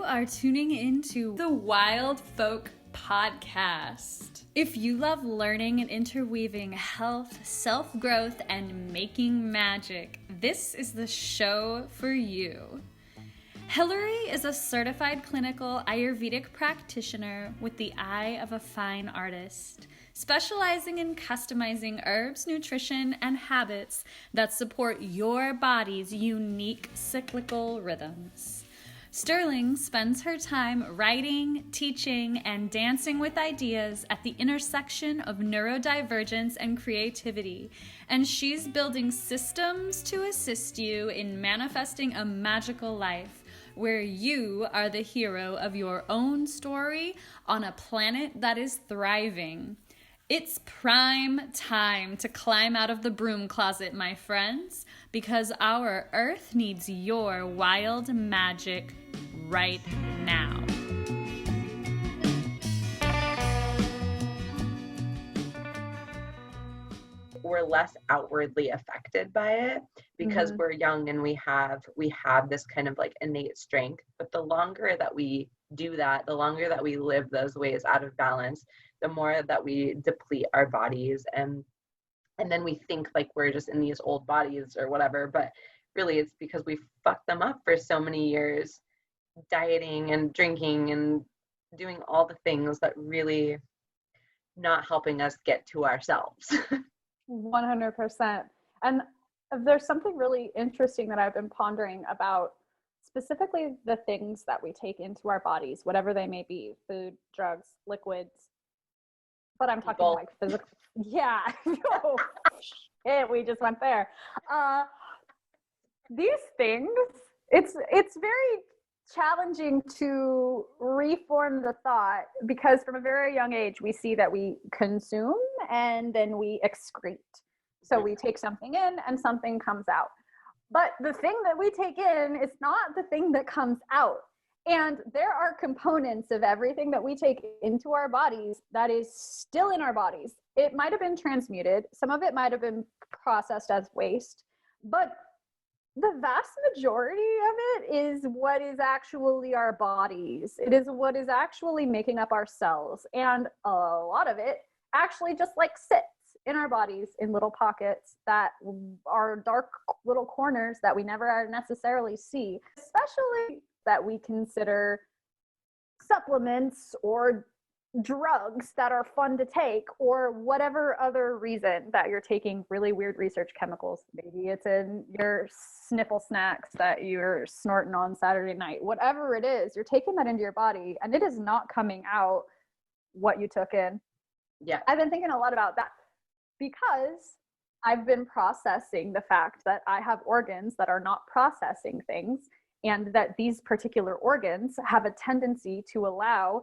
are tuning into the Wild Folk Podcast. If you love learning and interweaving health, self-growth, and making magic, this is the show for you. Hillary is a certified clinical Ayurvedic practitioner with the eye of a fine artist, specializing in customizing herbs, nutrition, and habits that support your body's unique cyclical rhythms. Stirling spends her time writing, teaching, and dancing with ideas at the intersection of neurodivergence and creativity, and she's building systems to assist you in manifesting a magical life where you are the hero of your own story on a planet that is thriving. It's prime time to climb out of the broom closet, my friends, because our Earth needs your wild magic right now. We're less outwardly affected by it because we're young and we have this kind of like innate strength. But the longer that we do that, the longer that we live those ways out of balance, the more that we deplete our bodies, and then we think like we're just in these old bodies or whatever, but really it's because we fucked them up for so many years, dieting and drinking and doing all the things that really not helping us get to ourselves. 100%. And there's something really interesting that I've been pondering about specifically the things that we take into our bodies, whatever they may be, food, drugs, liquids, but I'm talking like physical. Yeah. Oh, shit, we just went there. These things, it's very challenging to reform the thought, because from a very young age, we see that we consume and then we excrete. So we take something in and something comes out. But the thing that we take in is not the thing that comes out. And there are components of everything that we take into our bodies that is still in our bodies. It might have been transmuted. Some of it might have been processed as waste. But the vast majority of it is what is actually our bodies. It is what is actually making up our cells. And a lot of it actually just like sits in our bodies in little pockets that are dark little corners that we never necessarily see, especially that we consider supplements or drugs that are fun to take, or whatever other reason that you're taking really weird research chemicals. Maybe it's in your sniffer snacks that you're snorting on Saturday night. Whatever it is, you're taking that into your body and it is not coming out what you took in. Yeah. I've been thinking a lot about that because I've been processing the fact that I have organs that are not processing things, and that these particular organs have a tendency to allow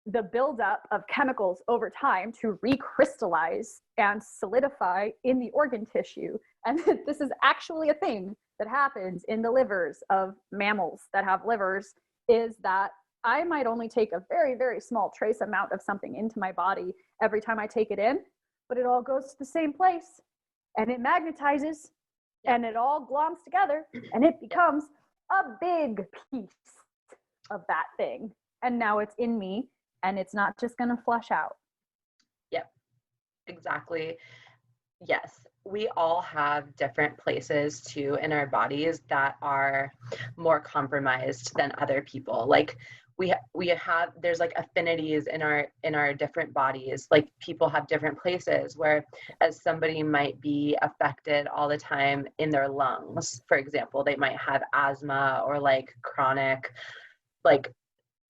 the buildup of chemicals over time to recrystallize and solidify in the organ tissue. And this is actually a thing that happens in the livers of mammals that have livers, is that I might only take a very, very small trace amount of something into my body every time I take it in, but it all goes to the same place and it magnetizes and it all gloms together and it becomes a big piece of that thing. And now it's in me and it's not just going to flush out. Yep, exactly. Yes, we all have different places too in our bodies that are more compromised than other people. Like we have, there's like affinities in our different bodies. Like people have different places where, as somebody might be affected all the time in their lungs, for example, they might have asthma or like chronic like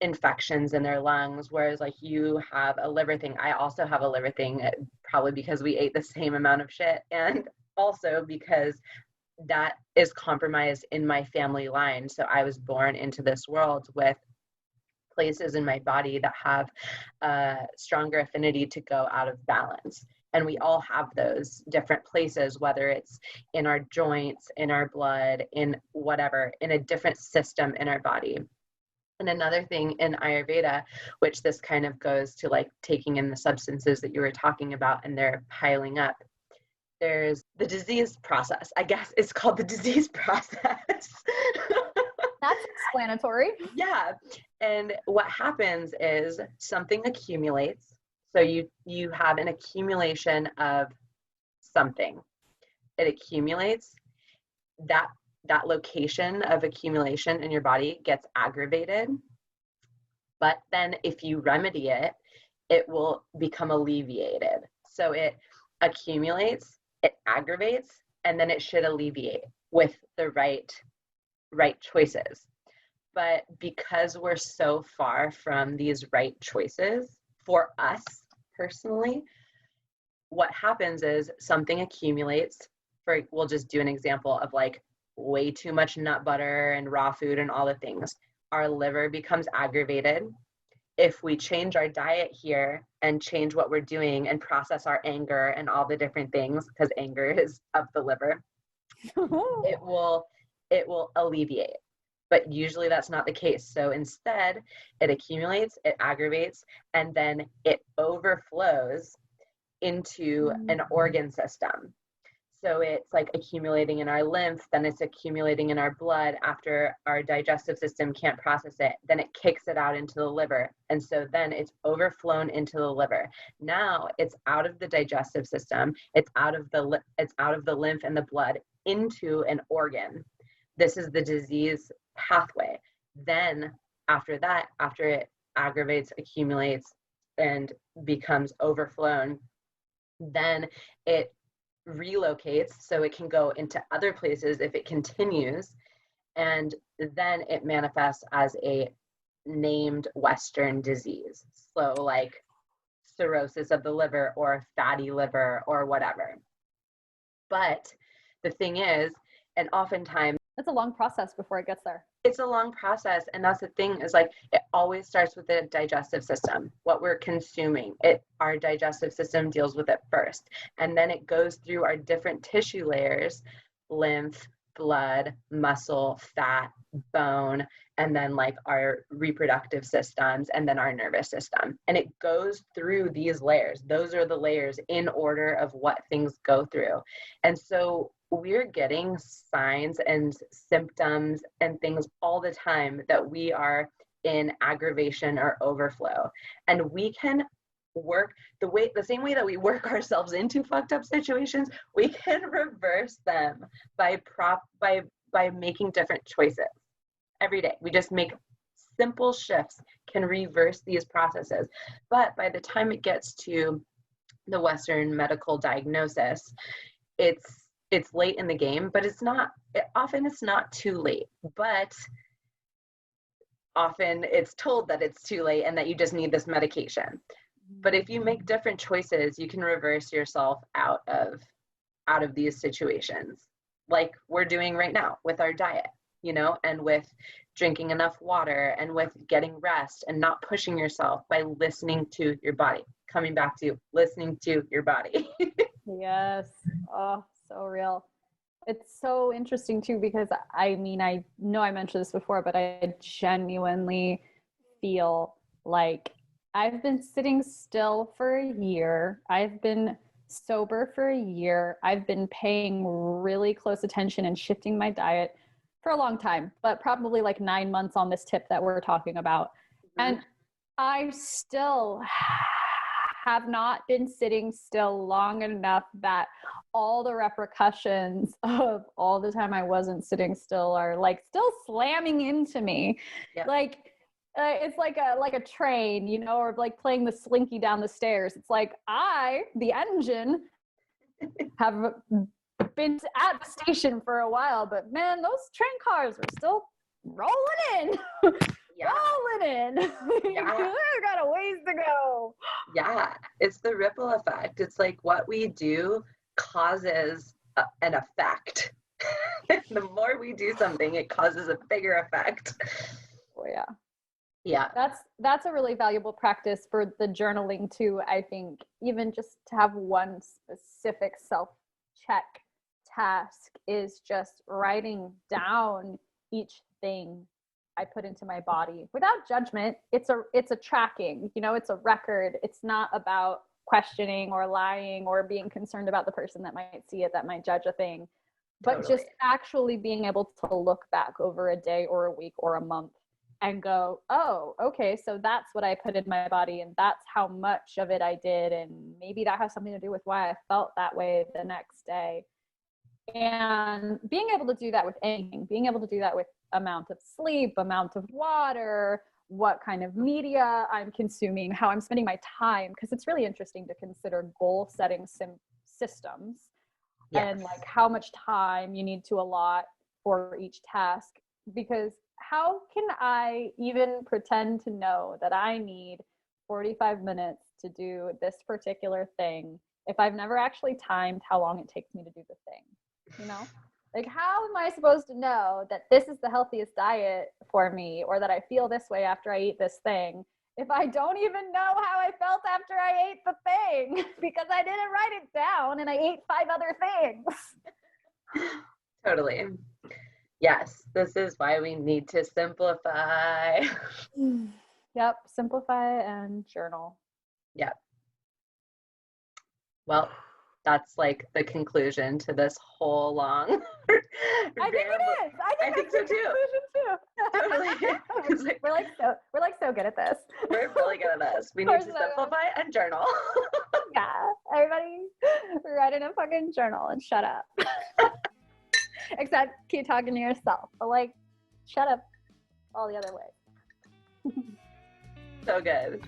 infections in their lungs, whereas like you have a liver thing. I also have a liver thing, probably because we ate the same amount of shit, and also because that is compromised in my family line. So I was born into this world with places in my body that have a stronger affinity to go out of balance. And we all have those different places, whether it's in our joints, in our blood, in whatever, in a different system in our body. And another thing in Ayurveda, which this kind of goes to like taking in the substances that you were talking about and they're piling up, there's the disease process. I guess it's called the disease process. That's explanatory. Yeah. And what happens is something accumulates. So you have an accumulation of something. It accumulates. That location of accumulation in your body gets aggravated. But then if you remedy it, it will become alleviated. So it accumulates, it aggravates, and then it should alleviate with the right choices. But because we're so far from these right choices for us personally, what happens is something accumulates. We'll just do an example of like way too much nut butter and raw food and all the things. Our liver becomes aggravated. If we change our diet here and change what we're doing and process our anger and all the different things, because anger is of the liver, it will alleviate. But usually that's not the case. So instead, it accumulates, it aggravates, and then it overflows into an organ system. So it's like accumulating in our lymph, then it's accumulating in our blood. After our digestive system can't process it, then it kicks it out into the liver. And so then it's overflown into the liver. Now it's out of the digestive system, it's out of the lymph and the blood into an organ. This is the disease pathway. Then after that, after it aggravates, accumulates, and becomes overflown, then it relocates so it can go into other places if it continues, and then it manifests as a named Western disease. So like cirrhosis of the liver or fatty liver or whatever. But the thing is, and oftentimes it's a long process before it gets there. It's a long process. And that's the thing, is like, it always starts with the digestive system, what we're consuming. Our digestive system deals with it first. And then it goes through our different tissue layers, lymph, blood, muscle, fat, bone, and then like our reproductive systems, and then our nervous system. And it goes through these layers. Those are the layers in order of what things go through. And so we're getting signs and symptoms and things all the time that we are in aggravation or overflow. And we can work the same way that we work ourselves into fucked up situations, we can reverse them by making different choices every day. We just make simple shifts, can reverse these processes. But by the time it gets to the Western medical diagnosis, it's late in the game, but often it's not too late, but often it's told that it's too late and that you just need this medication. But if you make different choices, you can reverse yourself out of these situations, like we're doing right now with our diet, and with drinking enough water and with getting rest and not pushing yourself, by listening to your body. Coming back to listening to your body. Yes. Oh, so real. It's so interesting too, because I know I mentioned this before, but I genuinely feel like I've been sitting still for a year. I've been sober for a year. I've been paying really close attention and shifting my diet for a long time, but probably like 9 months on this tip that we're talking about. Mm-hmm. And I still have not been sitting still long enough that all the repercussions of all the time I wasn't sitting still are like still slamming into me. Yeah. Like it's like a train, or like playing the slinky down the stairs. It's like the engine, have been at the station for a while, but man, those train cars are still rolling in. Yeah. Rolling in. Yeah. We've got a ways to go. Yeah, it's the ripple effect. It's like what we do causes an effect. The more we do something, it causes a bigger effect. Oh yeah. Yeah. That's a really valuable practice for the journaling too. I think even just to have one specific self-check task is just writing down each thing I put into my body without judgment. It's a tracking, it's a record. It's not about questioning or lying or being concerned about the person that might see it, that might judge a thing, but Totally. just actually being able to look back over a day or a week or a month and go, oh, okay, so that's what I put in my body and that's how much of it I did. And maybe that has something to do with why I felt that way the next day. And being able to do that with anything, being able to do that with amount of sleep, amount of water, what kind of media I'm consuming, how I'm spending my time, because it's really interesting to consider goal setting systems. Yes. And like how much time you need to allot for each task, because how can I even pretend to know that I need 45 minutes to do this particular thing if I've never actually timed how long it takes me to do the thing? You know, like how am I supposed to know that this is the healthiest diet for me, or that I feel this way after I eat this thing, if I don't even know how I felt after I ate the thing because I didn't write it down and I ate 5 other things? Totally. Yes, this is why we need to simplify. Yep, simplify and journal. Yep. Well, that's like the conclusion to this whole long I think it is. I think so too. Totally. we're like so good at this. We're really good at this. We need to simplify and journal. Yeah. Everybody write in a fucking journal and shut up. Except keep talking to yourself. But like, shut up all the other ways. So good.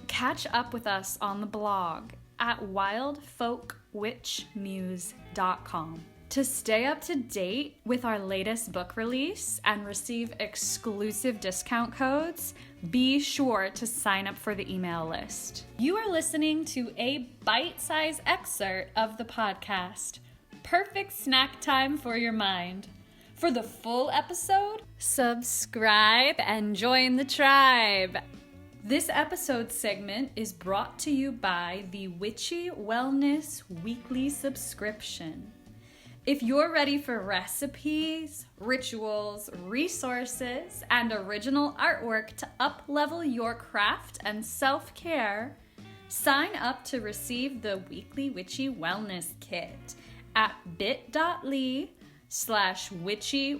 Catch up with us on the blog at wildfolkwitchmuse.com to stay up to date with our latest book release and receive exclusive discount codes. Be sure to sign up for the email list. You are listening to a bite-sized excerpt of the podcast. Perfect snack time for your mind. For the full episode, subscribe and join the tribe. This episode segment is brought to you by the Witchy Wellness Weekly Subscription. If you're ready for recipes, rituals, resources, and original artwork to up-level your craft and self-care, sign up to receive the weekly Witchy Wellness Kit at bit.ly/Witchy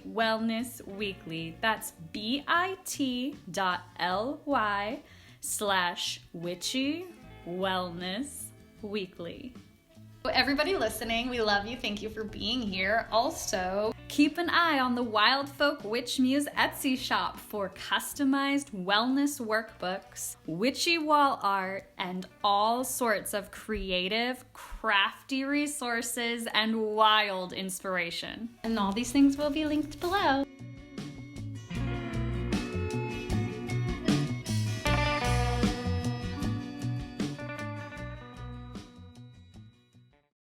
Wellness Weekly. That's bit.ly/Witchy Wellness Weekly. Everybody listening, we love you. Thank you for being here. Also, keep an eye on the Wild Folk Witch Muse Etsy shop for customized wellness workbooks, witchy wall art, and all sorts of creative, crafty resources and wild inspiration. And all these things will be linked below.